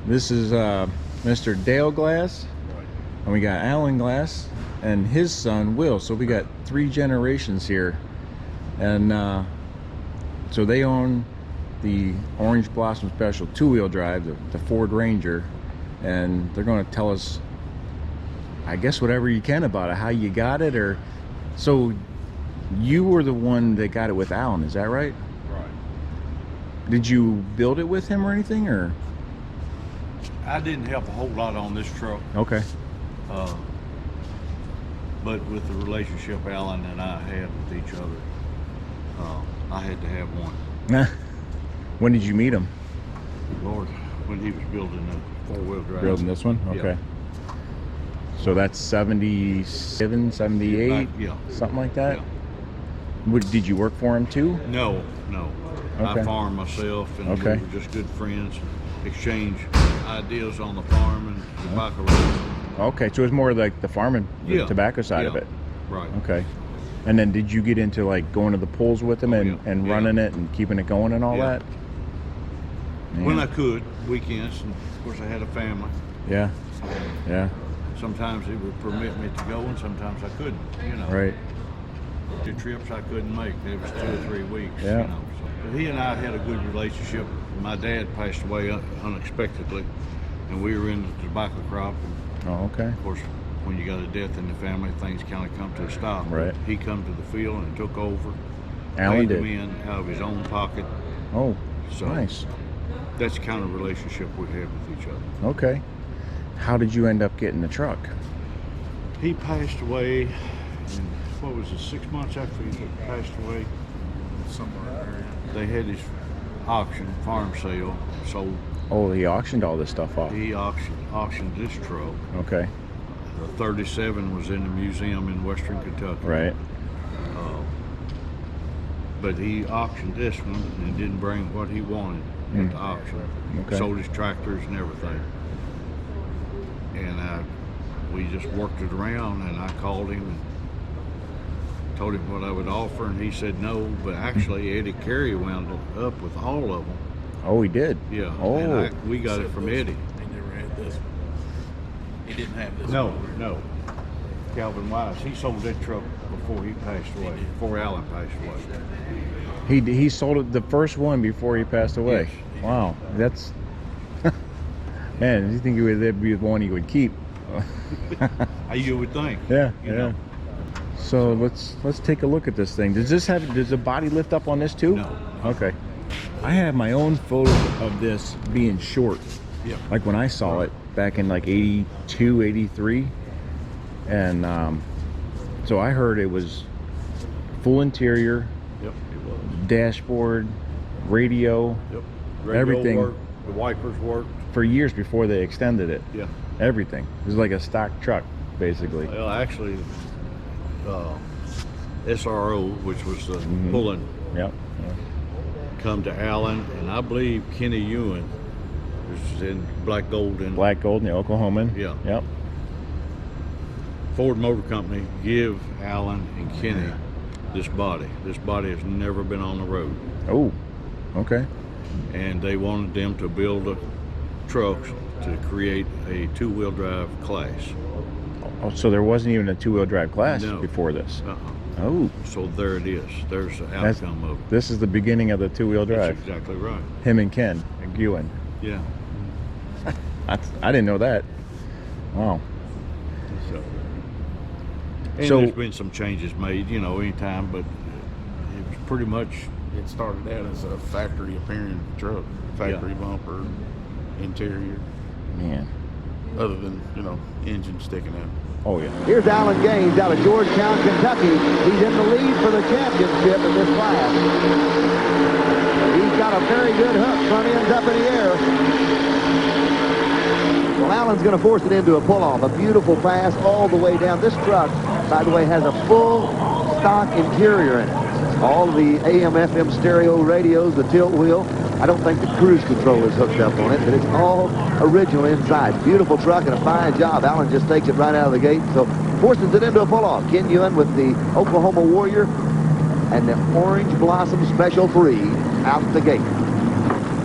This is Mr. Dale Glass, and we got Alan Glass and his son Will. So we got 3 generations here, and so they own the Orange Blossom Special 2-wheel drive, the Ford Ranger, and they're going to tell us, I guess, whatever you can about it, how you got it. Or so you were the one that got it with Alan, is that right? Right. Did you build it with him or anything, or? I didn't help a whole lot on this truck. Okay. But with the relationship Alan and I had with each other, I had to have one. When did you meet him? Lord, when he was building a 4-wheel drive. Building this one? Okay. Yeah. So that's 77, 78, Yeah. something like that? Yeah. Did you work for him too? No. Okay. I farmed myself, and Okay. we were just good friends. Exchange ideas on the farm and tobacco road. Okay, so it was more like the farming, the Yeah. tobacco side of Yeah. it. Right. Okay. And then did you get into like going to the polls with him and Yeah. running it and keeping it going and all Yeah. that? Man. When I could, weekends, and of course I had a family. Yeah. Yeah. Sometimes he would permit me to go, and sometimes I couldn't, you know. Right. The trips I couldn't make, it was 2 or 3 weeks, Yeah. you know. So, but he and I had a good relationship. My dad passed away unexpectedly, and we were in the tobacco crop. And Oh, okay. of course, when you got a death in the family, things kind of come to a stop. Right. He come to the field and took over. Alan paid did. them in out of his own pocket. Oh, So nice. that's the kind of relationship we have with each other. Okay. How did you end up getting the truck? He passed away, in, what was it, 6 months after he passed away? Somewhere there. They had his auction, farm sale, sold. Oh, he auctioned all this stuff off. He auctioned this truck. Okay. The 37 was in the museum in Western Kentucky. Right. But he auctioned this one and didn't bring what he wanted at the auction. Okay. Sold his tractors and everything. And we just worked it around, and I called him and told him what I would offer, and he said no. But actually, Eddie Carey wound up with all of them. Oh, he did? Yeah. Oh. And we got it from Eddie. He never had this one. He didn't have this No, one. no. Calvin Wise, he sold that truck before he passed away, before Alan passed away. He sold it, the first one, before he passed away. Yes. Wow, that's man. You think that'd be the one he would keep? You would think. Yeah, you yeah. know. So let's take a look at this thing. Does the body lift up on this too? No. Okay. I have my own photo of this being short. Yeah. Like when I saw it back in like 82, 83. And so I heard it was full interior, Yep, it was. dashboard, radio, Yep. Radio everything. worked, the wipers worked. For years before they extended it. Yeah. Everything. It was like a stock truck, basically. Well, actually, SRO, which was the pulling, Yep. come to Allen, and I believe Kenny Ewan, which is in Black Gold in Black Gold and the Oklahoman. Yeah. Yep. Ford Motor Company, give Allen and Kenny this body. This body has never been on the road. Oh, okay. And they wanted them to build a trucks to create a 2-wheel drive class. Oh, so there wasn't even a 2-wheel drive class No. before this. Uh-uh. Oh, So there it is. There's the outcome of it. this is the beginning of the 2-wheel That's drive. exactly right. Him and Ken and Ewan. Yeah. I didn't know that. Wow. So, and So- there's been some changes made, you know, anytime, but it was pretty much, It started out as a factory appearing truck, factory bumper, interior, Man. other than, engine sticking out. Oh yeah. Here's Alan Gaines out of Georgetown, Kentucky. He's in the lead for the championship in this class. He's got a very good hook, front end's up in the air. Well, Alan's going to force it into a pull-off. A beautiful pass all the way down. This truck, by the way, has a full stock interior in it. All the AM/FM stereo radios, the tilt wheel. I don't think the cruise control is hooked up on it, but it's all original inside. Beautiful truck and a fine job. Alan just takes it right out of the gate, so forces it into a pull-off. Ken Ewan with the Oklahoma Warrior and the Orange Blossom Special 3 out the gate.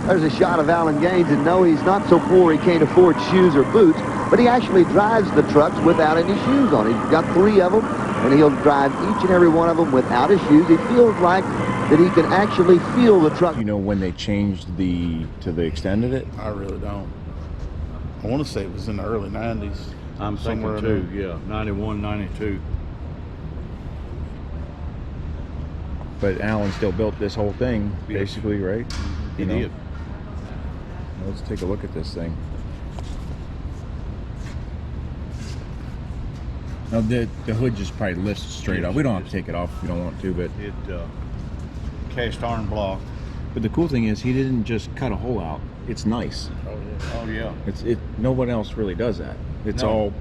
There's a shot of Alan Gaines, and no, he's not so poor he can't afford shoes or boots, but he actually drives the trucks without any shoes on. He's got 3 of them, and he'll drive each and every one of them without his shoes. He feels like that he can actually feel the truck. You know when they changed to the extended it? I really don't. I want to say it was in the early 90s. I'm somewhere thinking in too, yeah, 91, 92. But Alan still built this whole thing, Yes. basically, right? He You know? did. Let's take a look at this thing. Now the hood just probably lifts straight up. We don't have to take it off if we don't want to, but It cast iron block. the cool thing is he didn't just cut a hole out. It's nice. Oh, yeah. Oh yeah. No one else really does that. It's No. all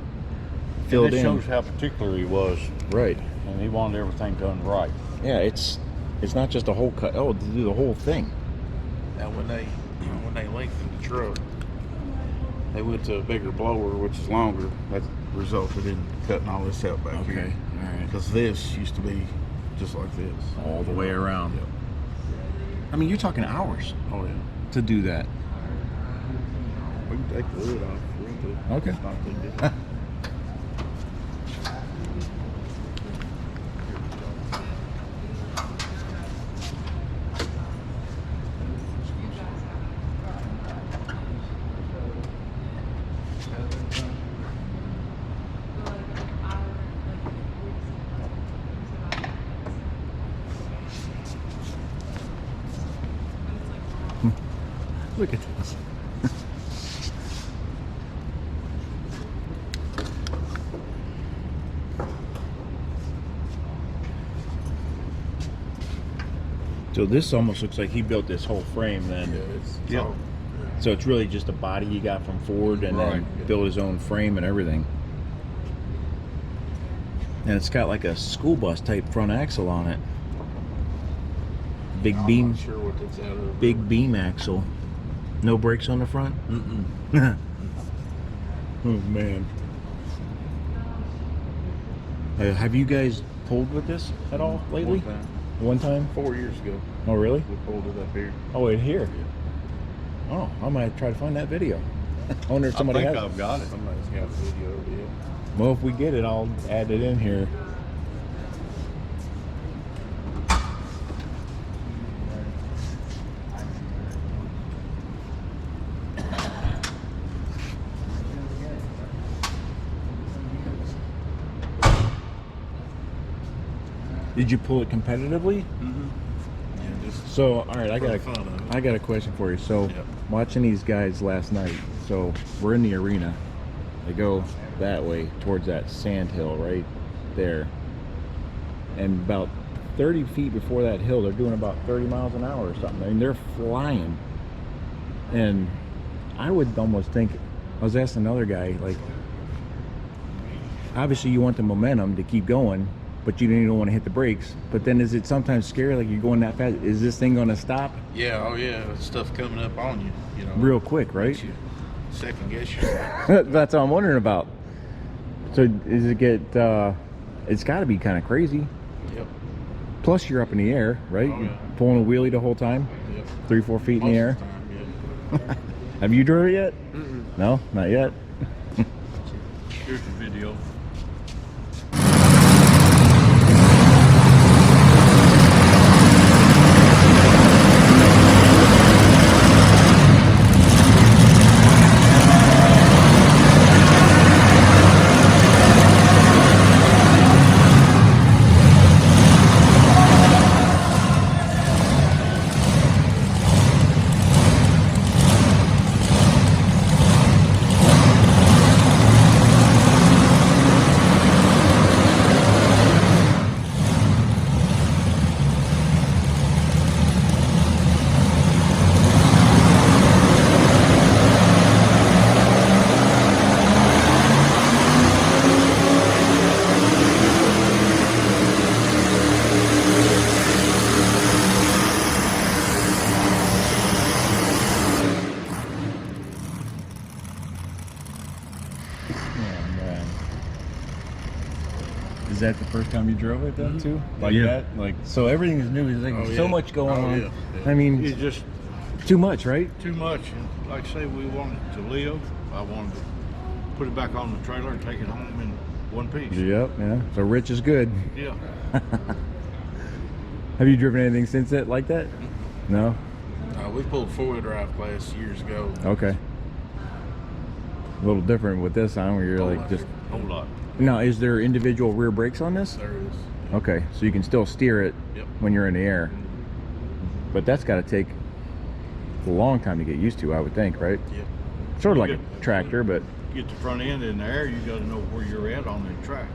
filled And this in. shows how particular he was, Right. and he wanted everything done right. Yeah, it's not just a hole cut. Oh, to do the whole thing. Now when they lengthened the truck, they went to a bigger blower, which is longer. That resulted in cutting all this out back here. Okay. All right. Because this used to be just like this. All the way around. Yep. I mean, you're talking hours Oh yeah. to do that. We can take the lid off. We can do it. Okay. It's not a big deal. Look at this. So this almost looks like he built this whole frame then. Yep. So it's really just a body he got from Ford and then Right. built his own frame and everything. And it's got like a school bus type front axle on it. Big I'm beam, not sure what that's out of. big beam axle. No brakes on the front? Mm-mm. Oh man. Have you guys pulled with this at all lately? One time. One time? 4 years ago, Oh really? we pulled it up here. Oh, wait, here. Oh, I might try to find that video. I wonder if somebody I think has. I've got it. Somebody's got a video of it. Well, if we get it, I'll add it in here. Did you pull it competitively? Yeah, just So, all right, for the fun of it. I got a question for you. So, Yep. watching these guys last night. So, we're in the arena. They go that way towards that sand hill right there. And about 30 feet before that hill, they're doing about 30 miles an hour or something. I mean, they're flying. And I would almost think, I was asking another guy, like, obviously you want the momentum to keep going, but you don't want to hit the brakes. But then is it sometimes scary, like you're going that fast? Is this thing going to stop Yeah, oh yeah, stuff coming up on you, you know. real quick, right? Makes you second guess yourself. That's what I'm wondering about. So does it get, it's got to be kind of crazy. Yep. Plus you're up in the air, right? Oh, You're yeah. pulling a wheelie the whole time, Yep. 3-4 feet in the Most air. of the time, yeah. Have you drove it yet? Mm-mm. No, not yet. Here's the video. Oh man. Is that the first time you drove it then too? Like Yeah. that? Like so everything is new. There's like Oh, so yeah. much going Oh, on. yeah, yeah. I mean, You just Too much, right? Too much. And like I say, we wanted to live. I wanted to put it back on the trailer and take it home in one piece. Yep, yeah. So rich is good. Yeah. Have you driven anything since that like that? No? We pulled four-wheel drive class years ago. Okay. A little different with this on where you're like just... Whole lot. Now, is there individual rear brakes on this? There is. Okay, so you can still steer it Yep. when you're in the air. But that's got to take a long time to get used to, I would think, right? Yep. Sort of like You a tractor, but Get the front end in the air, you got to know where you're at on the track.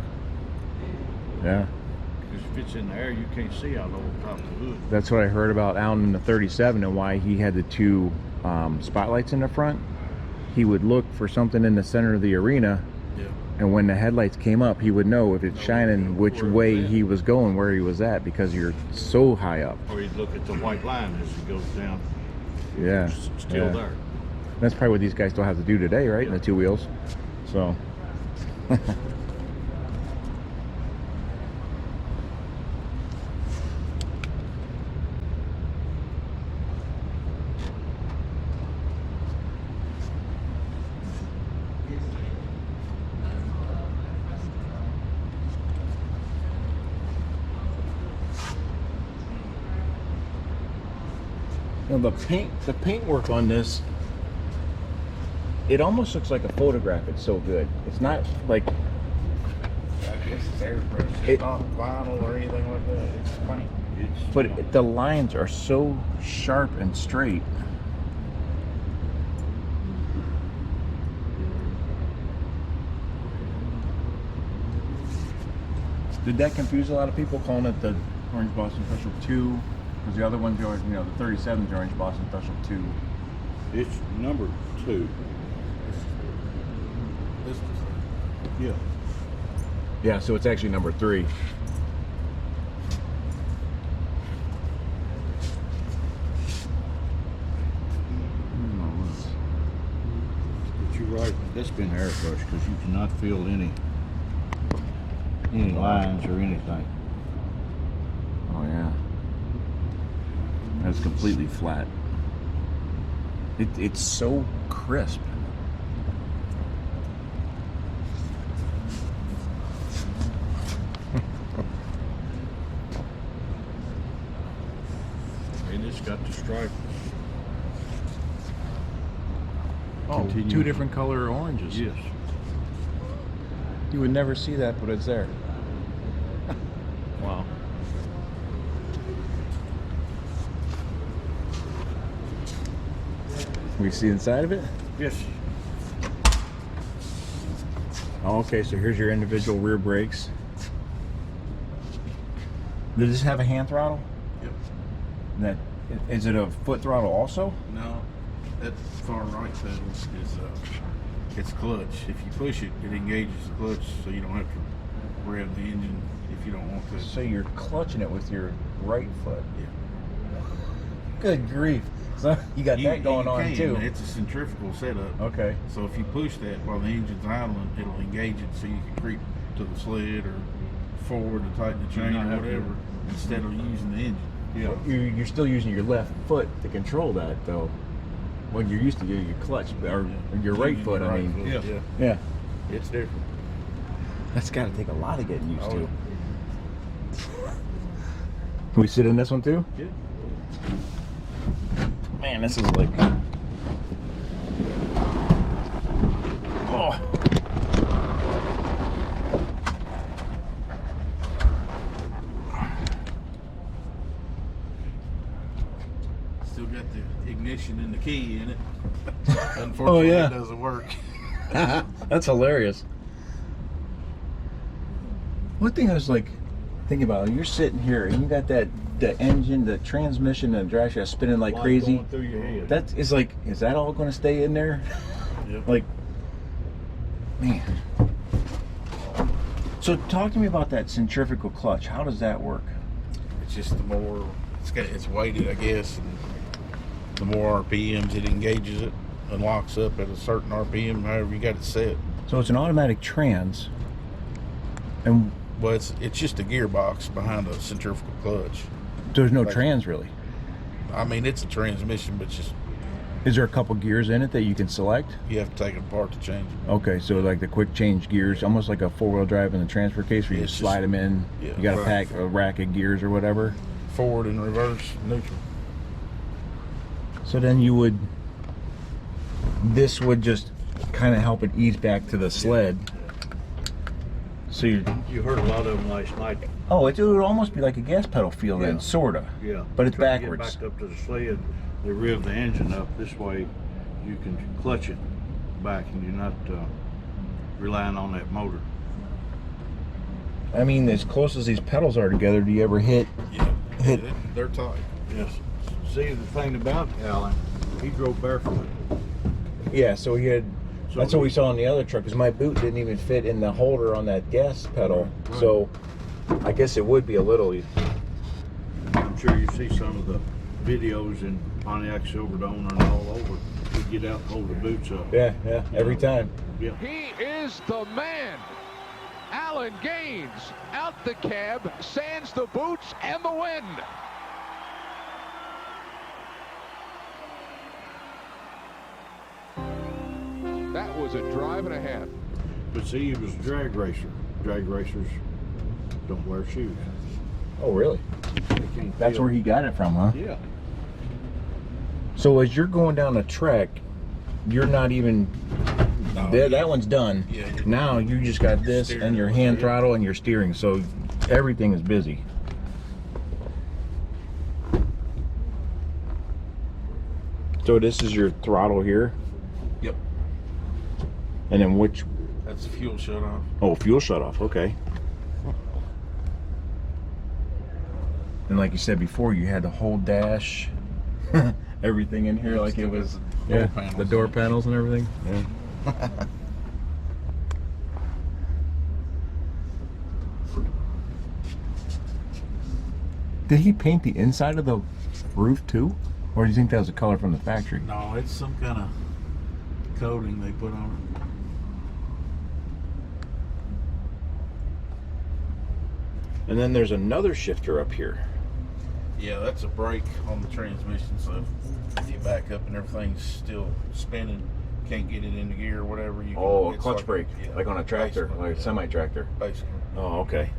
yeah. Because if it's in the air, you can't see out over top of the hood. That's what I heard about Alan in the 37 and why he had the two spotlights in the front. He would look for something in the center of the arena, Yeah. and when the headlights came up, he would know if it's shining which where it way was at. he was going, where he was at, because you're so high up. Or you'd look at the white line as it goes down. Yeah. It's still yeah. there. That's probably what these guys still have to do today, right? In the two wheels. So. Now the paint work on this, it almost looks like a photograph. It's so good. It's not like, I guess it's airbrush. It's It- not vinyl or anything like that. It's paint. but the lines are so sharp and straight. Did that confuse a lot of people calling it the Orange Boston Special 2? Because the other one's the 37's the Orange Boston Special 2. It's number 2. This is Yeah. Yeah, so it's actually number 3. But you're right. That's been airbrushed because you cannot feel any lines or anything. Oh yeah. That's completely flat. It's so crisp. And it's got the stripe. Oh, Continue. two different color oranges. Yes. You would never see that, but it's there. Wow. We see inside of it? Yes. Oh, okay, so here's your individual rear brakes. Does this have a hand throttle? Yep. That is it a foot throttle also? No, that far right pedal is it's clutch. If you push it, it engages the clutch, so you don't have to rev the engine if you don't want to. So you're clutching it with your right foot. Yeah. Good grief. So you got that going on can. too. It's a centrifugal setup. Okay. So if you push that while the engine's idling, it'll engage it so you can creep to the sled or forward to tighten the chain not or have to- whatever instead of using the engine. Yeah. You're still using your left foot to control that though. Well, you're used to your clutch, or your right Using foot, your I right mean. foot, Yeah. Yeah. It's different. That's got to take a lot of getting used Oh, to. Can we sit in this one too? Yeah. Man, this is like... Oh. Still got the ignition and the key in it. Unfortunately, yeah. it doesn't work. That's hilarious. One thing I was like thinking about, you're sitting here and you got the engine, the transmission, and the drive shaft spinning like Light crazy. going through your head. That is like, is that all going to stay in there? Yep. Like, man. So talk to me about that centrifugal clutch. How does that work? It's just the more it's weighted, I guess, and the more RPMs it engages it and locks up at a certain RPM, however you got it set. So it's an automatic trans, and But it's just a gearbox behind a centrifugal clutch. there's no Like- trans really. I mean, it's a transmission, but just Is there a couple gears in it that you can select? you have to take it apart to change it. Okay, so like the quick change gears, almost like a four-wheel drive in the transfer case where you It's just slide just- them in. yeah, You got to right. pack a rack of gears or whatever. Forward and reverse, neutral. So then this would just kind of help it ease back to the sled. So you heard a lot of them last night. oh, it would almost be like a gas pedal feel then, Yeah. sorta. Yeah. But it's Try to get backwards. backed up to the sled. They rev the engine up this way. You can clutch it back, and you're not relying on that motor. I mean, as close as these pedals are together, do you ever hit? Yeah, Hit- they're tight. Yes. See, the thing about Alan, he drove barefoot. Yeah, so he had. So That's what we saw on the other truck, because my boot didn't even fit in the holder on that gas pedal. Right. So I guess it would be a little. I'm sure you see some of the videos in Pontiac Silverdome and all over. You get out and hold the boots up. Yeah, every time. Yeah. He is the man. Alan Gaines out the cab, sands the boots and the wind. That was a drive and a half. But see, he was a drag racer. Drag racers don't wear shoes. Oh, really? They can't That's feel- where he got it from, huh? Yeah. So as you're going down the track, you're not even. No, That one's done. Yeah. Now you just got this Steering and your wheel, hand yeah. throttle and your steering, so everything is busy. So this is your throttle here, Yep. and then which? That's the fuel shut off. Oh, fuel shut off. Okay. And like you said before, you had the whole dash, everything in here, like it was. Door panels. the door panels and everything. Yeah. Did he paint the inside of the roof too? Or do you think that was a color from the factory? No, it's some kind of coating they put on it. And then there's another shifter up here. Yeah, that's a brake on the transmission, so if you back up and everything's still spinning, can't get it into gear or whatever, you can, Oh, a it's clutch brake, yeah, like on a tractor, basically, like a yeah, semi-tractor. basically. Oh, okay.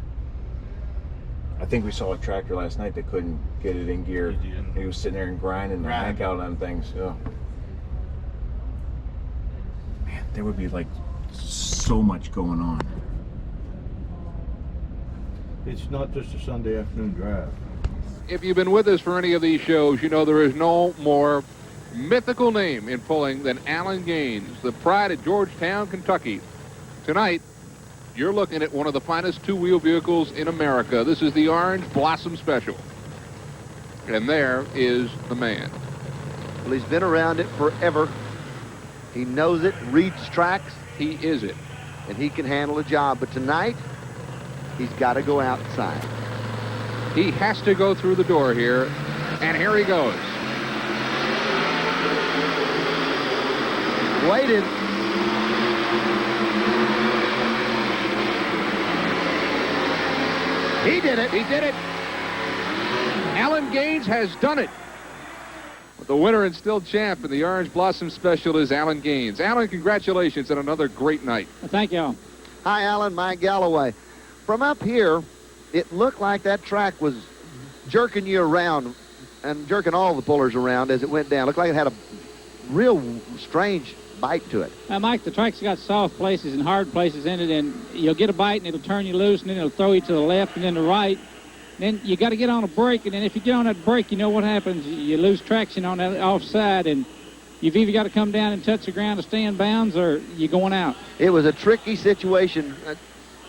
I think we saw a tractor last night that couldn't get it in gear. It didn't. He was sitting there and grinding the heck out on things. Yeah. Man, there would be like so much going on. It's not just a Sunday afternoon drive. If you've been with us for any of these shows, you know there is no more mythical name in pulling than Alan Gaines, the pride of Georgetown, Kentucky. Tonight, you're looking at one of the finest two-wheel vehicles in America. This is the Orange Blossom Special. And there is the man. Well, he's been around it forever. He knows it, reads tracks, He is it. and he can handle a job. But tonight, he's got to go outside. He has to go through the door here, and here he goes. Waited. He did it. He did it. Alan Gaines has done it. The winner and still champ in the Orange Blossom Special is Alan Gaines. Alan, congratulations on another great night. Thank y'all. Hi, Alan. Mike Galloway. From up here, it looked like that track was jerking you around and jerking all the pullers around as it went down. Looked like it had a real strange bite to it. Mike, the track's got soft places and hard places in it, and you'll get a bite and it'll turn you loose, and then it'll throw you to the left and then the right. Then you got to get on a brake, and then if you get on that brake, you know what happens. You lose traction on that offside, and you've either got to come down and touch the ground to stay in bounds, or you're going out. It was a tricky situation,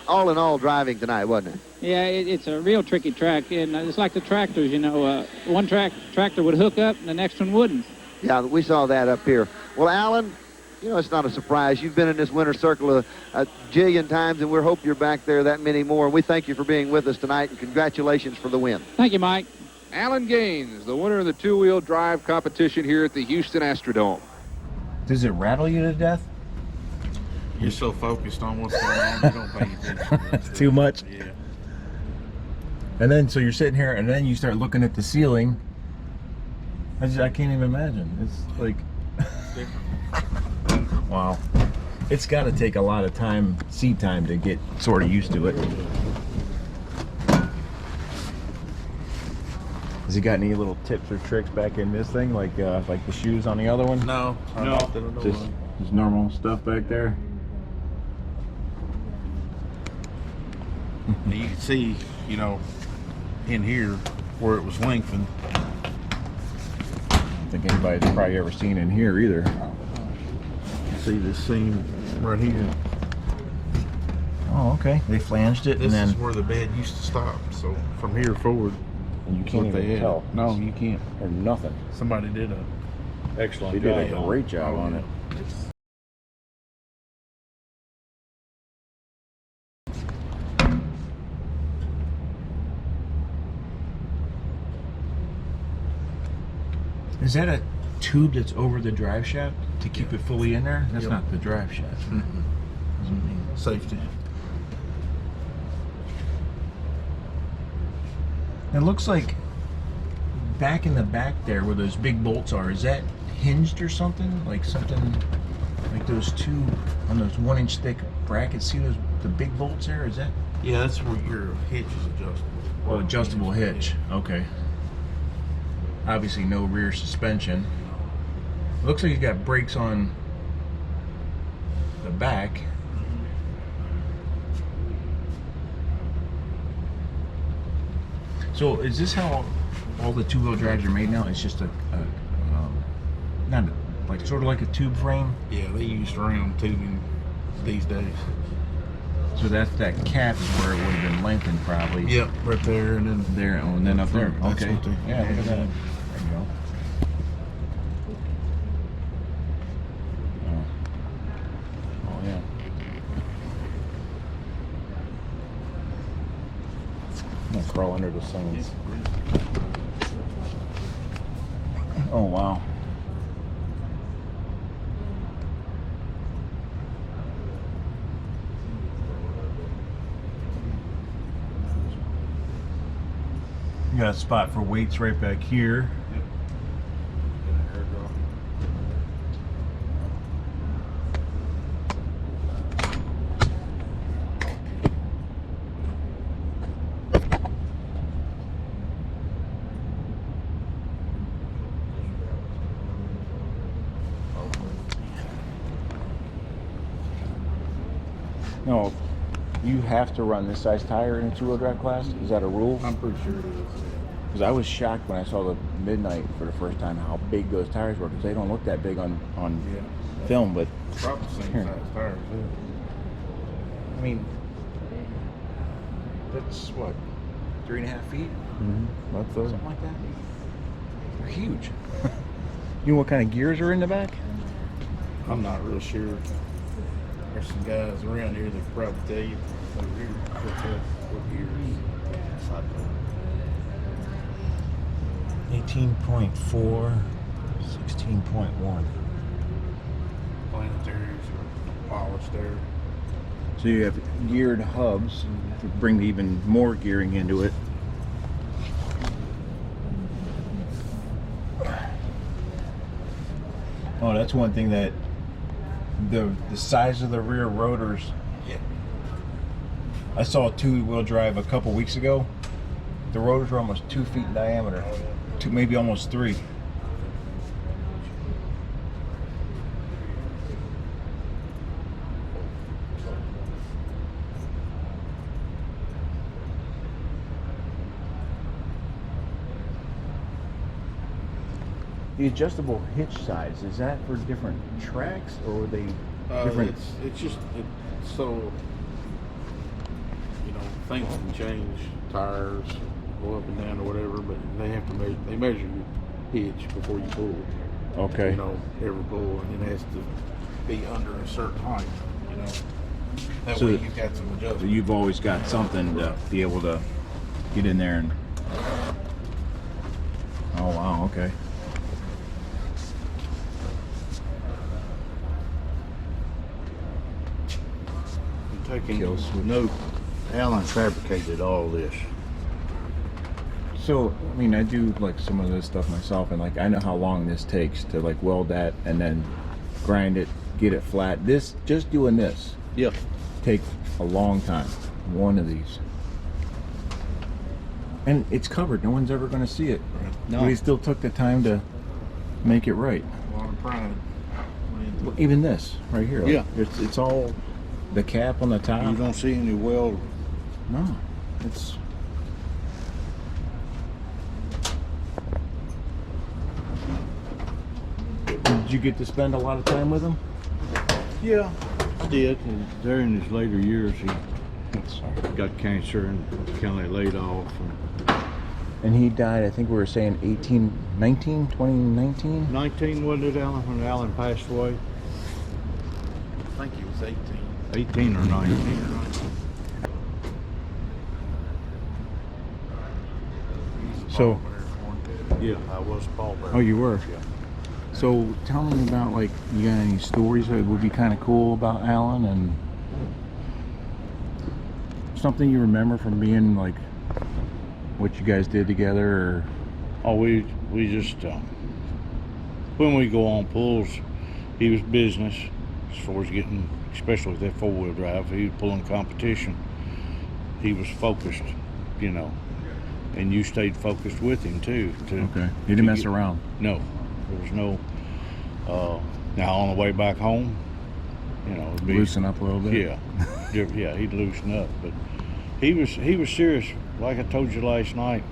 all in all, driving tonight, wasn't it? Yeah, it's a real tricky track, and it's like the tractors, you know. One tractor would hook up, and the next one wouldn't. Yeah, we saw that up here. Well, Alan, you know, it's not a surprise. You've been in this winter circle a jillion times, and we hope you're back there that many more. And we thank you for being with us tonight, and congratulations for the win. Thank you, Mike. Alan Gaines, the winner of the two-wheel drive competition here at the Houston Astrodome. Does it rattle you to death? You're so focused on what's going on, you don't pay attention. Too much. Yeah. And then so you're sitting here, and then you start looking at the ceiling, I can't even imagine. It's like, wow. It's got to take a lot of time, seat time, to get sort of used to it. Has he got any little tips or tricks back in this thing, like the shoes on the other one? No, Just normal stuff back there. You can see, you know, in here where it was lengthened. I don't think anybody's probably ever seen in here either. See this seam right here. Oh, okay. They flanged it, This and is then where the bed used to stop. So from here forward, you can't what they even had. tell. No, you can't. Or nothing. Somebody did a excellent They did job. a great job on it. Is that a tube that's over the drive shaft to keep it fully in there? That's Yep. not the drive shaft. Safety. It looks like back in the back there where those big bolts are, is that hinged or something? Like something like those two on those 1-inch thick brackets. See those the big bolts there? Is that Yeah, that's where your hitch is adjustable. adjustable hitch? Okay. Obviously no rear suspension. Looks like you got brakes on the back. So is this how all the two-wheel drives are made now? It's just not like sort of like a tube frame. Yeah, they use round tubing these days. So that cap is where it would have been lengthened probably. Yep, right there, and then There, oh, and then up there. That's Okay. what they- Yeah, look at that. There you go. Oh yeah. I'm gonna crawl under the signs. Oh wow. You got a spot for weights right back here. No, you have to run this size tire in a two-wheel drive class? Is that a rule? I'm pretty sure it is. Because I was shocked when I saw the Midnight for the first time how big those tires were, because they don't look that big on film, but Probably the same Here. size tires. I mean, that's what, 3.5 feet? That's Something like that? They're huge. You know what kind of gears are in the back? I'm not real sure. There's some guys around here that could probably tell you over here what gears. 18.4, 16.1. Planetaries or polished there. So you have geared hubs to bring even more gearing into it. Oh, that's one thing that the size of the rear rotors. Yeah. I saw a two-wheel drive a couple weeks ago. The rotors were almost 2 feet in diameter, maybe almost 3. The adjustable hitch size, is that for different tracks, or are they different? It's just so, you know, things can change, tires go up and down or whatever, but they have to measure your hitch before you pull. Okay. You know, every pull, and it has to be under a certain height. You know, that So way you've got some So adjustment. you've always got something to be able to get in there and. Oh wow, okay. Taking Kills. note, Alan fabricated all this. So, I mean, I do like some of this stuff myself, and like I know how long this takes to like weld that and then grind it, get it flat. This, just doing this, Yeah. take a long time. One of these, and it's covered. No one's ever going to see it. No. But he still took the time to make it right. A lot of pride. Well, even this right here. Like, Yeah. It's all the cap on the top. You don't see any weld. No, it's. Did you get to spend a lot of time with him? Yeah, I did. And there in his later years, he Sorry. got cancer and kind of laid off. And he died, I think we were saying 2019? 19, wasn't it, Alan, when Alan passed away? I think he was 18. 18 or 19. So, Yeah. I was pallbearer. oh, you were? Yeah. So tell me about, like, you got any stories that would be kind of cool about Alan, and something you remember from being, like, what you guys did together, or? Oh, we just, when we go on pulls, he was business as far as getting, especially with that four-wheel drive. He was pulling competition. He was focused, you know, and you stayed focused with him too. Okay. He didn't mess around. No, there was no. Now on the way back home, you know, it'd be, Loosen up a little bit. yeah, yeah, he'd loosen up. But he was serious. Like I told you last night,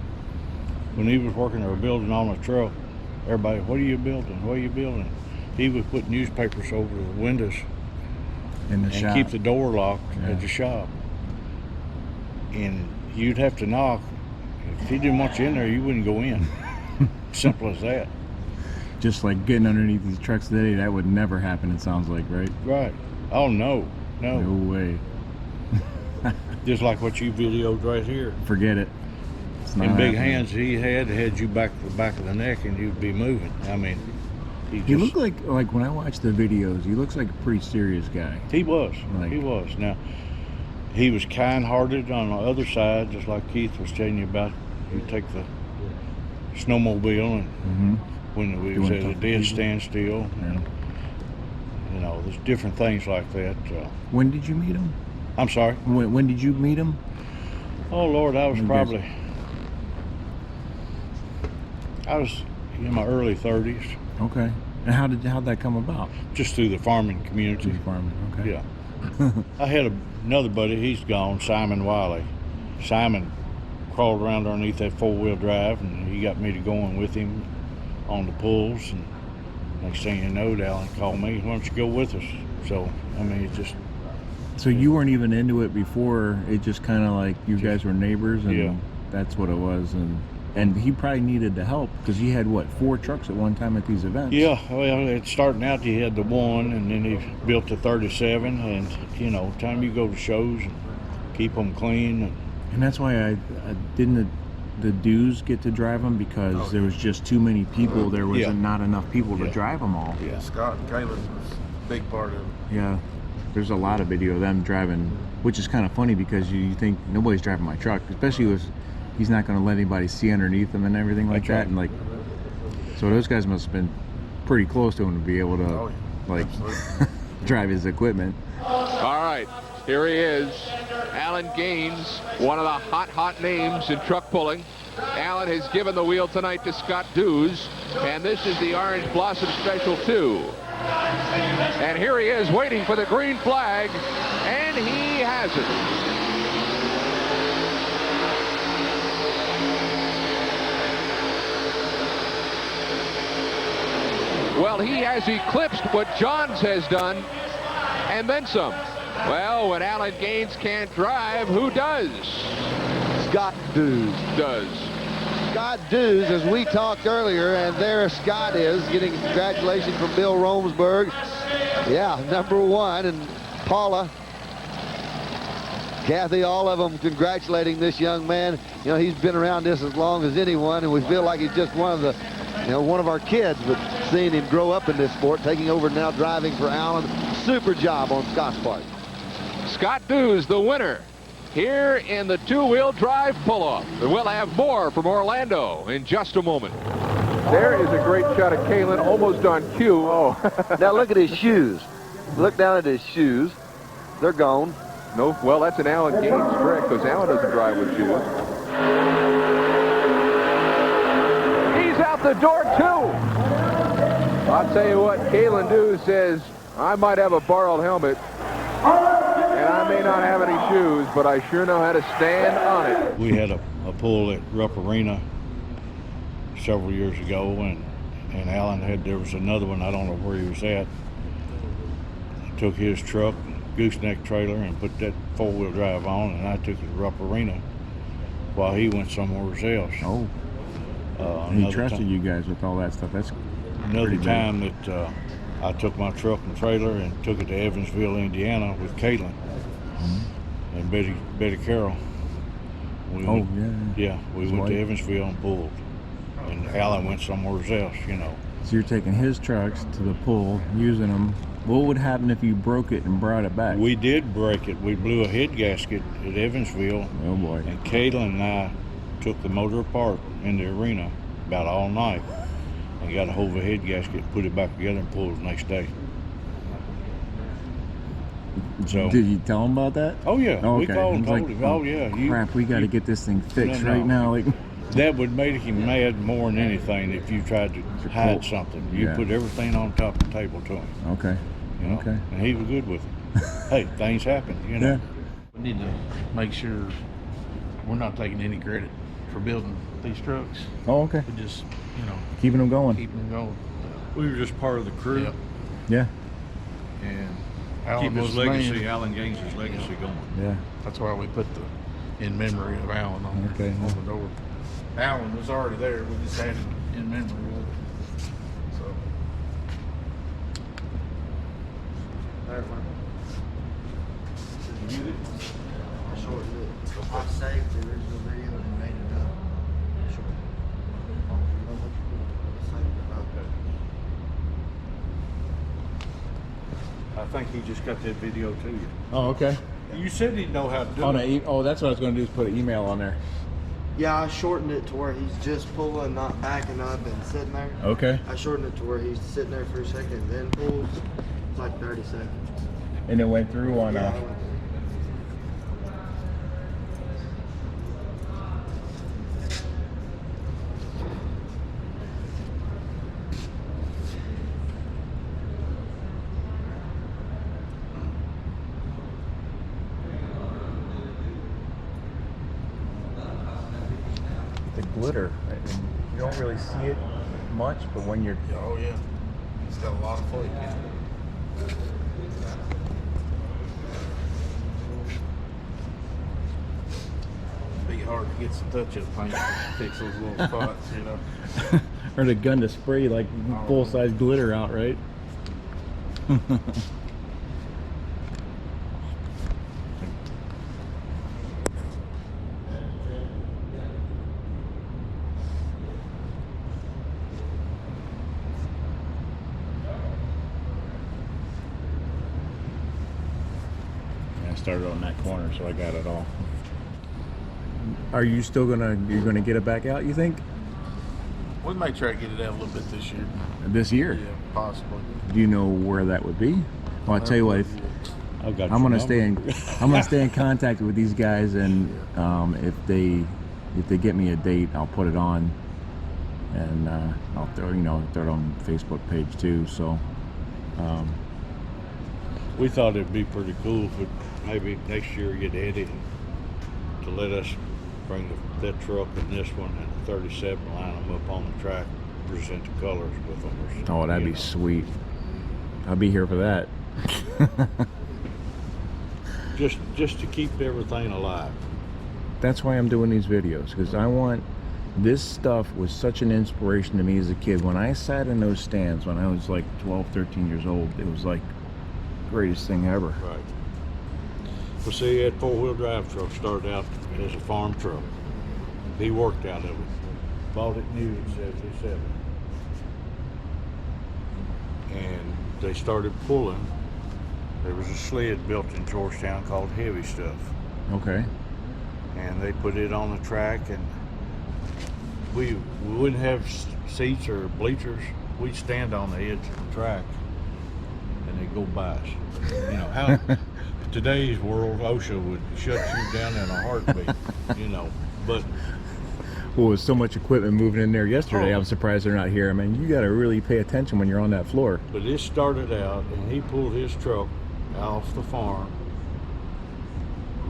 when he was working or building on a truck, everybody, what are you building? What are you building? He would put newspapers over the windows In the and shop. keep the door locked Yeah. at the shop. And you'd have to knock. If he didn't want you in there, you wouldn't go in. Simple as that. Just like getting underneath these trucks today, that would never happen, it sounds like, right? Right. Oh, no. No way. Just like what you videoed right here. Forget it. It's not Them big happening. hands he had you back to the back of the neck and you'd be moving. I mean, he He just, looked like when I watch the videos, he looks like a pretty serious guy. he was. Like- He was. Now, he was kind-hearted on the other side, just like Keith was telling you about. You take the snowmobile and Mm-hmm. when we Doing was at a stuff with dead people. standstill. Yeah. You know, there's different things like that. When did you meet him? I'm sorry. When did you meet him? Oh, Lord, I was When probably... I was in my early 30s, Okay. And how'd that come about? just through the farming community. Farming. Okay. Yeah. I had another buddy, he's gone, Simon Wiley. Simon crawled around underneath that four-wheel drive, and he got me to going with him on the pulls. And next thing you know, Alan called me, why don't you go with us? So, I mean, it just, So you weren't even into it before. It just kind of like you guys were neighbors, and Yeah. that's what it was. And he probably needed the help because he had what, 4 trucks at one time at these events. yeah, well, it's starting out, he had the one, and then he built the 37, and, you know, time you go to shows and keep them clean. And that's why I didn't. The dudes get to drive them because there was just too many people. There wasn't Yeah. not enough people to Yeah. drive them all. Yeah. Scott and Caleb was a big part of it. Yeah, there's a lot of video of them driving, which is kind of funny because you think nobody's driving my truck, especially with he's not going to let anybody see underneath him and everything like That's that. right. And like, so those guys must have been pretty close to him to be able to Oh, yeah. like Absolutely. drive his equipment. All right, here he is, Alan Gaines, one of the hot names in truck pulling. Alan has given the wheel tonight to Scott Dews, and this is the Orange Blossom Special 2. And here he is waiting for the green flag, and he has it. Well, he has eclipsed what Johns has done, and then some. Well, when Alan Gaines can't drive, who does? Scott Dews. Scott Dews, as we talked earlier, and there Scott is getting congratulations from Bill Romsberg. Yeah, #1, and Paula, Kathy, all of them congratulating this young man. You know, he's been around this as long as anyone, and we feel like he's just one of our kids, but seeing him grow up in this sport, taking over now driving for Alan. Super job on Scott's part. Scott Dews, the winner here in the two-wheel drive pull-off. And we'll have more from Orlando in just a moment. There is a great shot of Kalen almost on cue. Oh. Now look at his shoes. Look down at his shoes. They're gone. No, well, that's an Alan Gaines trick, because Alan doesn't drive with shoes. He's out the door, too. I'll tell you what, Kalen Dew says, I might have a borrowed helmet, and I may not have any shoes, but I sure know how to stand on it. We had a pull at Rupp Arena several years ago, and Alan there was another one, I don't know where he was at. He took his truck, gooseneck trailer, and put that four-wheel drive on, and I took it to Rupp Arena while he went somewhere else. Oh. And he trusted you guys with all that stuff. That's another time that I took my truck and trailer and took it to Evansville, Indiana with Caitlin and Betty Carroll. We went to Evansville and pulled. And Alan went somewhere else, you know. So you're taking his trucks to the pool, using them. What would happen if you broke it and brought it back? We did break it. We blew a head gasket at Evansville. Oh boy. And Caitlin and I took the motor apart in the arena about all night and got a hold of a head gasket, put it back together, and pulled it the next day. So, did you tell him about that? Oh yeah, oh, we called and told him. Oh yeah, crap, we got to get this thing fixed right now. Like that would make him mad more than anything if you tried to hide something. You put everything on top of the table to him. Okay. You know? Okay. And he was good with it. Hey, things happen, you know. Yeah. We need to make sure we're not taking any credit for building these trucks. Oh, okay. We just, you know, keeping them going. Keeping them going. We were just part of the crew. Yep. Yeah. And keep his legacy, Alan Gaines' legacy going. Yeah. That's why we put the in memory of Alan on, okay. on the door. Alan was already there. We just had it in memory of it. So. I saved the original video and made it up. I think he just got that video to you. Oh, okay. You said he'd know how to do it. Oh, that's what I was going to do, is put an email on there. Yeah, I shortened it to where he's just pulling, not backing up and sitting there. Okay. I shortened it to where he's sitting there for a second and then pulls. It's like 30 seconds. And it went through on the glitter. You don't really see it much, but when you're Oh yeah, it's got a lot of flake in it. Be hard to get some touch-up paint to fix those little spots, you know. or the gun to spray like full-size glitter out, right? Started on that corner, so I got it all. Are you still you're gonna get it back out, you think? We might try to get it out a little bit this year. This year? Yeah, possibly. Do you know where that would be? Well, I'll tell you what, I've got I'm gonna stay in contact with these guys, and if they get me a date, I'll put it on, and I'll throw it on the Facebook page too. So we thought it'd be pretty cool if maybe next year get Eddie to let us bring that truck and this one and 37, line them up on the track, present the colors with them. Or something, oh, that'd be sweet. I'll be here for that. just to keep everything alive. That's why I'm doing these videos, because I want this stuff. Was such an inspiration to me as a kid. When I sat in those stands when I was like 12, 13 years old, it was like the greatest thing ever. Right. Well, see, that four-wheel drive truck started out as a farm truck. He worked out of it. Bought it new in 77. And they started pulling. There was a sled built in Georgetown called Heavy Stuff. Okay. And they put it on the track, and we wouldn't have seats or bleachers. We'd stand on the edge of the track, and they'd go by us. You know, how today's world, OSHA would shut you down in a heartbeat, you know. But Well, with so much equipment moving in there yesterday, Oh. I'm surprised they're not here. I mean, you got to really pay attention when you're on that floor. But it started out, and he pulled his truck off the farm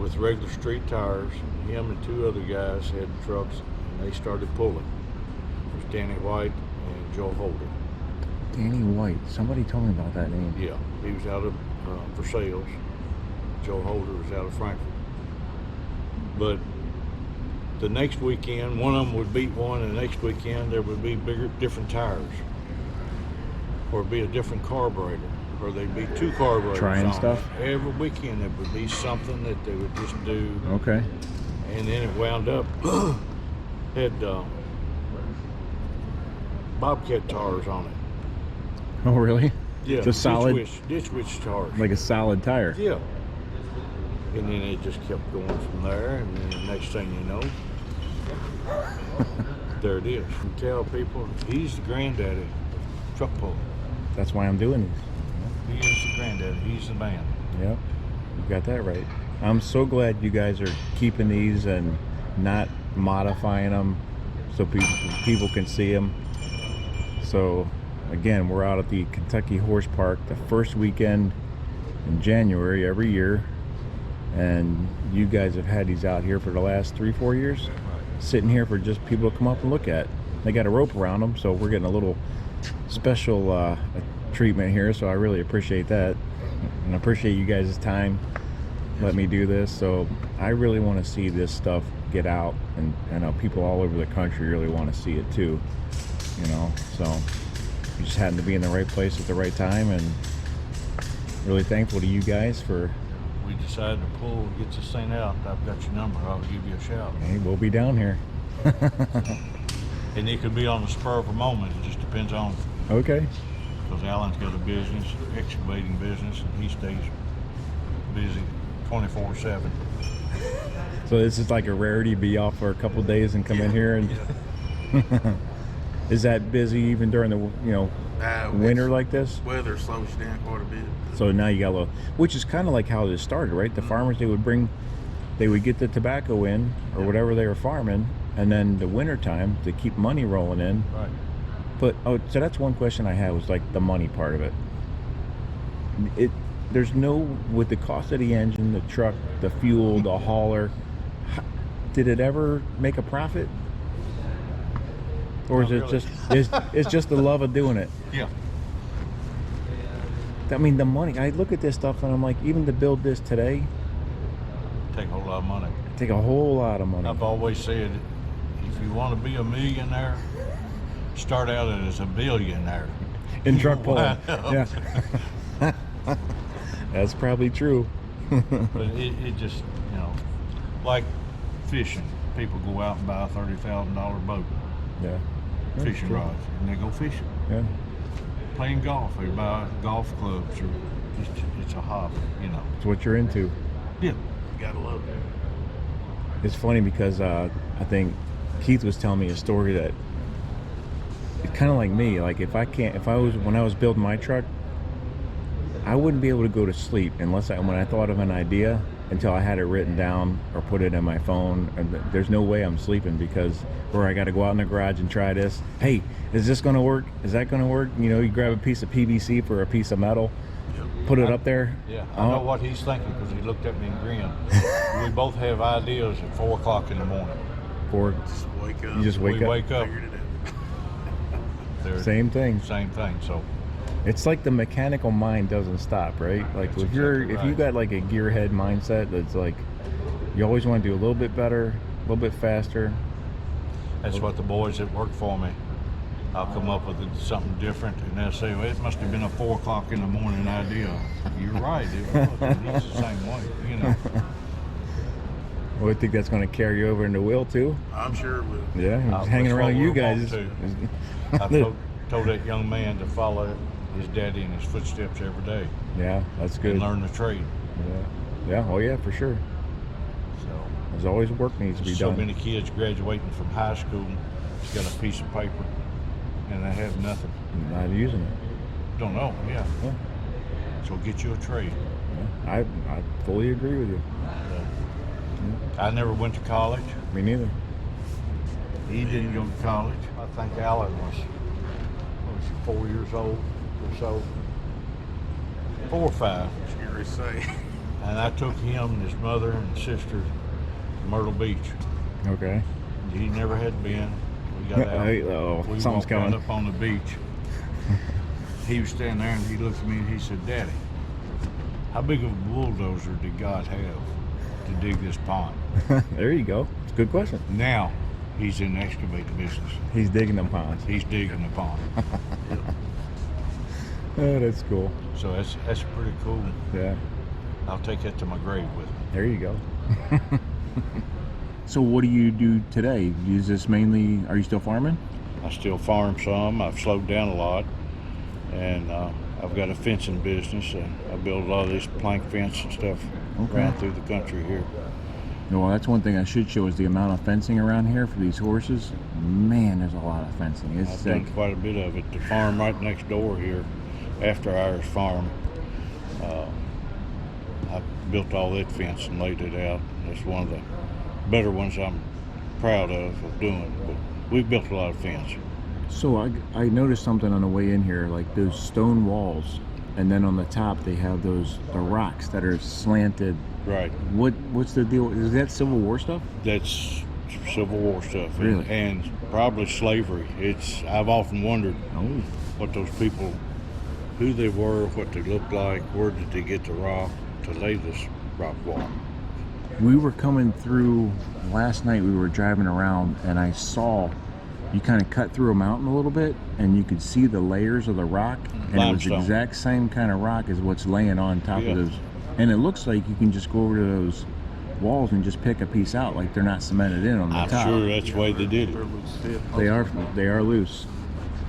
with regular street tires. Him and two other guys had trucks, and they started pulling. It was Danny White and Joe Holder. Danny White. Somebody told me about that name. Yeah, he was out of Versailles. Joe Holder was out of Frankfurt. But the next weekend, one of them would beat one, and the next weekend there would be different tires, or be a different carburetor, or they'd be two carburetors Trying on stuff? it. Every weekend there would be something that they would just do, Okay. and then it wound up had Bobcat tires on it. Oh, really? Yeah, It's a solid, ditch witch tires. like a solid tire. Yeah. And then it just kept going from there, and then the next thing you know, there it is. You tell people he's the granddaddy of truck pulling. That's why I'm doing this. He is the granddaddy. He's the man. Yep, you got that right. I'm so glad you guys are keeping these and not modifying them so people can see them. So again, we're out at the Kentucky Horse Park the first weekend in January every year, and you guys have had these out here for the last 3-4 years, sitting here for just people to come up and look at. They got a rope around them, so we're getting a little special treatment here, so I really appreciate that, and I appreciate you guys' time. Let me do this. So I really want to see this stuff get out, and I know people all over the country really want to see it too, you know. So you just happened to be in the right place at the right time, and really thankful to you guys for. We decided to pull, get this thing out. I've got your number. I'll give you a shout. Hey, we'll be down here. And it could be on the spur of a moment. It just depends on, Okay. because Alan's got a business, excavating business, and he stays busy 24/7. So this is like a rarity, be off for a couple days and come in here and. Is that busy even during the winter like this? Weather slows you down quite a bit. So now you got a little, which is kind of like how this started, right? The farmers, they would get the tobacco in or whatever they were farming, and then the winter time to keep money rolling in. Right. But so that's one question I had, was like the money part of it. There's no, with the cost of the engine, the truck, the fuel, the hauler, did it ever make a profit? Or is Not it really. just it's just the love of doing it? Yeah. I mean, the money, I look at this stuff and I'm like, even to build this today, Take a whole lot of money. take a whole lot of money. I've always said, if you want to be a millionaire, start out as a billionaire. In truck You pulling. wind up- Yeah. That's probably true. But it just, like fishing. People go out and buy a $30,000 boat, Yeah. That's fishing true. rods, and they go fishing. Yeah. Playing golf, they buy golf clubs, or it's a hobby, It's what you're into. Yeah. You gotta love it. It's funny because I think Keith was telling me a story that it's kind of like me. Like when I was building my truck, I wouldn't be able to go to sleep unless when I thought of an idea until I had it written down or put it in my phone. And there's no way I'm sleeping or I got to go out in the garage and try this. Hey, is this going to work? Is that going to work? You grab a piece of PVC for a piece of metal, put it up there. Yeah, I know what he's thinking, because he looked at me and grinned. We both have ideas at 4 o'clock in the morning. Just wake up. You just We wake up. Figured it out. They're Same thing. Same thing. So It's like the mechanical mind doesn't stop, right? Like That's if you exactly right. got like a gearhead mindset that's like you always want to do a little bit better, a little bit faster. that's what the boys that work for me, I'll come up with something different, and they'll say, well, it must have been a 4 o'clock in the morning idea. You're right, it was. He's the same way, Well, I think that's going to carry over in the wheel too. I'm sure it will. Yeah, That's hanging what around you we're guys. wanting I told that young man to follow his daddy in his footsteps every day Yeah, that's good. and learn the trade. Yeah, oh yeah, for sure. There's always work needs to be So done. many kids graduating from high school, just got a piece of paper, and they have nothing. Not using it. Don't know, yeah. Yeah. So get you a trade. Yeah. I fully agree with you. I never went to college. Me neither. He didn't go to college. I think Alan was 4 years old or so. 4 or 5. Scary to say. And I took him and his mother and sister to Myrtle Beach. Okay. He never had been. We got out. Oh, We something's walked out coming. up on the beach. He was standing there and he looked at me and he said, "Daddy, how big of a bulldozer did God have to dig this pond?" There you go. It's a good question. Now he's in the excavating business. He's digging them ponds. He's digging the pond. Oh, that's cool. So that's pretty cool. Yeah. I'll take that to my grave with me. There you go. So what do you do today? Is this mainly, are you still farming? I still farm some. I've slowed down a lot. And I've got a fencing business. I build a lot of this plank fence and stuff around through the country here. Well, that's one thing I should show is the amount of fencing around here for these horses. Man, there's a lot of fencing. It's I've like, done quite a bit of it. The farm right next door here, after ours farm, I built all that fence and laid it out. That's one of the better ones I'm proud of doing. But we've built a lot of fence. so I noticed something on the way in here, like those stone walls, and then on the top they have the rocks that are slanted. Right. What's the deal? Is that Civil War stuff? That's Civil War stuff. Really? And probably slavery. I've often wondered Oh, what those people, who they were, what they looked like, where did they get the rock to lay this rock wall. we were coming through last night. We were driving around, and I saw you kind of cut through a mountain a little bit, and you could see the layers of the rock, and it was the Limestone. exact same kind of rock as what's laying on top Yeah. of those. And it looks like you can just go over to those walls and just pick a piece out, like they're not cemented in on the I'm top. sure that's the way they did They're it. loose fit. They are loose.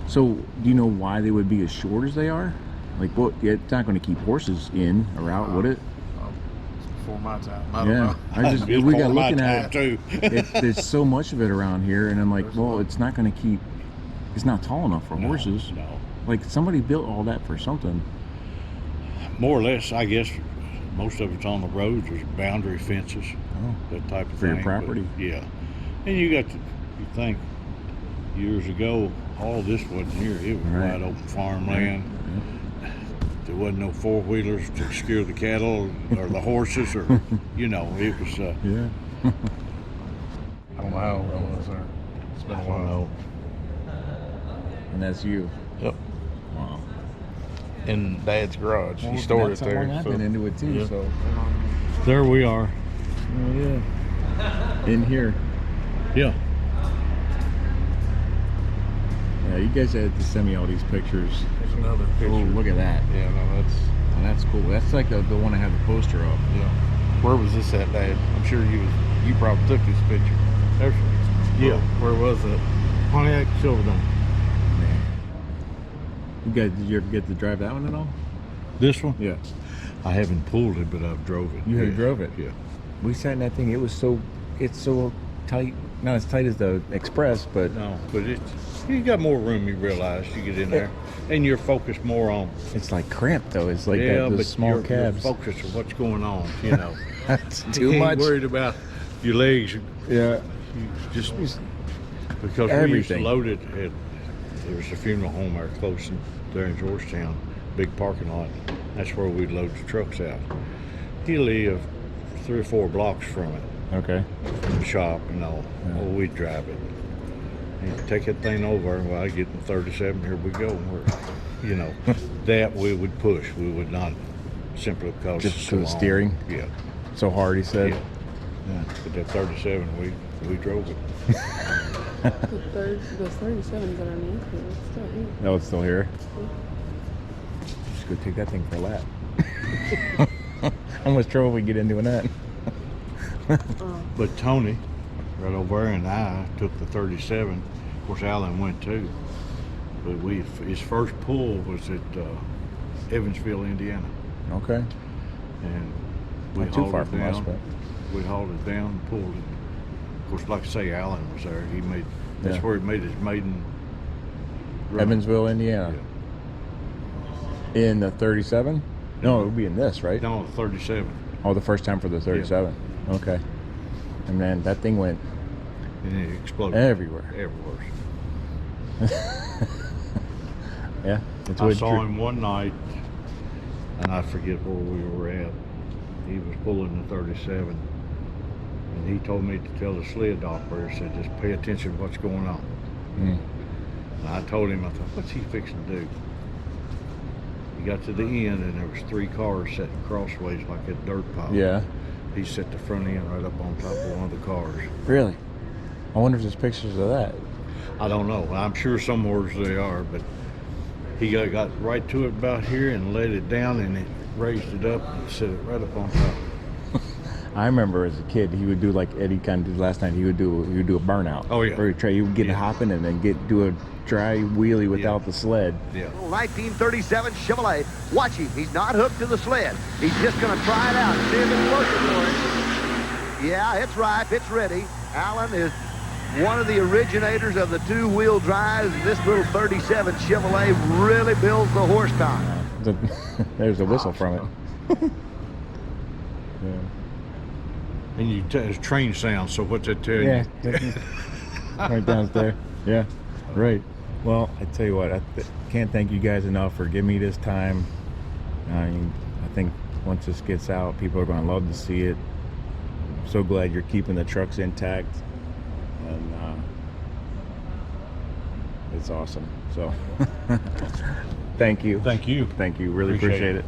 So, do you know why they would be as short as they are? Like, what? It's not going to keep horses in or out, would it? It's before my time. I don't Yeah, know. I just It's we before got my looking time, at too. there's so much of it around here, and I'm like, well, it's not going to keep. It's not tall enough for horses. No. Like somebody built all that for something. More or less, I guess, most of it's on the roads. There's boundary fences, that type of For your thing. property. But, yeah. And you think years ago, all this wasn't here. It was Right. wide open farmland. There wasn't no four-wheelers to scare the cattle or the horses or, it was, Yeah. I don't know how old I was there. It's been a I don't while. know. And that's you. Yep. Wow. In Dad's garage. He stored it That's how there. long I've so- been into it too. Yeah. So. There we are. Oh yeah. In here. Yeah. Yeah, you guys had to send me all these pictures. There's another picture. Oh, look at that. Yeah, no, Oh, that's cool. That's like the one I have the poster of. yeah. Where was this at, Dad? I'm sure you probably took this picture. There's, yeah. Where was it? Pontiac Silverdome. Man. Did you ever get to drive that one at all? This one? Yeah. I haven't pulled it, but I've drove it. You have Yeah. drove it? Yeah. We sat in that thing. It's so tight. Not as tight as the Express, but No, but you got more room. You realize you get in there, and you're focused more on. it's like cramped though. It's like Yeah, those but small you're cabs. focused on what's going on. That's You too ain't much. worried about your legs. Yeah. You just because we used to Everything. load it at. There was a funeral home there close there in Georgetown, big parking lot. That's where we'd load the trucks out. You live 3 or 4 blocks from it. Okay. From the shop and all. Yeah. Well, we'd drive it. And take that thing over, well, I get in 37, here we go. That we would push. We would not simply because Just it's for the so long. steering? Yeah. So hard, he said. Yeah. But that 37, we drove it. The 37's underneath, but it's still here. No, it's still here. Just go take that thing for a lap. How much trouble we get into in that? But Tony, right over there, and I took the 37. Of course, Alan went too. But his first pull was at Evansville, Indiana. Okay. And we Not too hauled far it from down. us, but we hauled it down and pulled it. Of course, like I say, Alan was there. That's Yeah. where he made his maiden run. Evansville, Indiana. In the 37? No, it would be in this, right? No, 37. Oh, the first time for the 37. Okay. And then that thing went And it exploded. everywhere. Everywhere. Yeah. It's I wood saw tree. him one night, and I forget where we were at. He was pulling the 37, and he told me to tell the sled operator, said, just pay attention to what's going on. Mm. And I told him, I thought, what's he fixing to do? He got to the end, and there was 3 cars sitting crossways like a dirt pile. Yeah. He set the front end right up on top of one of the cars. Really? I wonder if there's pictures of that. I don't know. I'm sure somewhere they are, but he got right to it about here and let it down, and it raised it up and set it right up on top. I remember as a kid, he would do like Eddie kind of did last night. He would do a burnout. Oh, yeah. Or he would get hopping and then do a dry wheelie without the sled. Yeah. 1937 Chevrolet. Watch him. He's not hooked to the sled. He's just going to try it out and see if it's working for him. Yeah, it's ripe. It's ready. Alan is one of the originators of the 2-wheel drives. This little 37 Chevrolet really builds the horsepower. There's a whistle from it. Yeah. And you it's train sound, so what's that tell you? Right downstairs. Yeah, right. Well, I tell you what, I can't thank you guys enough for giving me this time. I think once this gets out, people are going to love to see it. I'm so glad you're keeping the trucks intact, and it's awesome. So, thank you. Thank you. Thank you. Really appreciate it.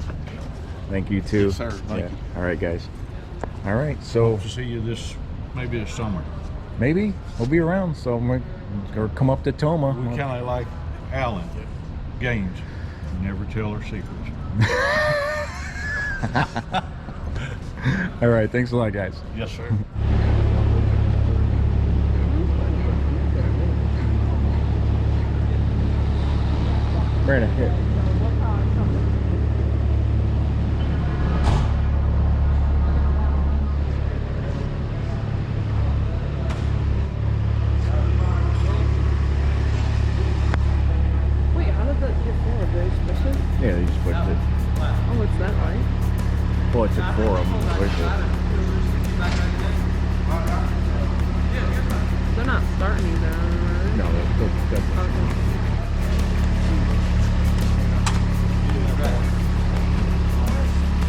Thank you too. Yes, sir. Thank you. All right, guys. All right, so Hope to see you maybe this summer. maybe we'll be around. So or come up to Toma. We kind of like Alan Gaines. Never tell our secrets. All right, thanks a lot, guys. Yes, sir. Brandon, here. Wait, how did that get forward? Did they just push it? Yeah, they just pushed it. Oh, it's that light. Well, it took 4 of them to push it. They're not starting either, right? No, that's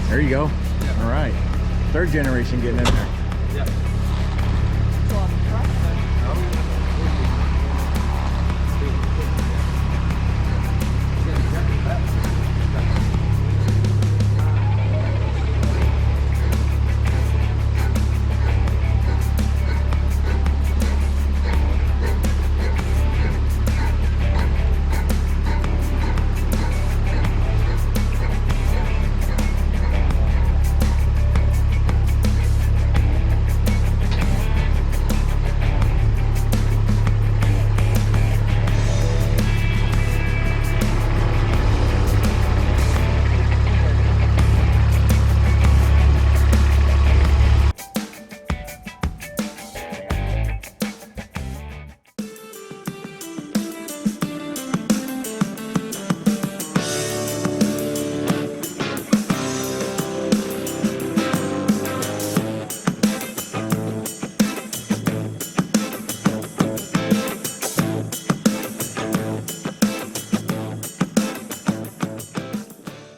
there you go. All right. 3rd generation getting in there.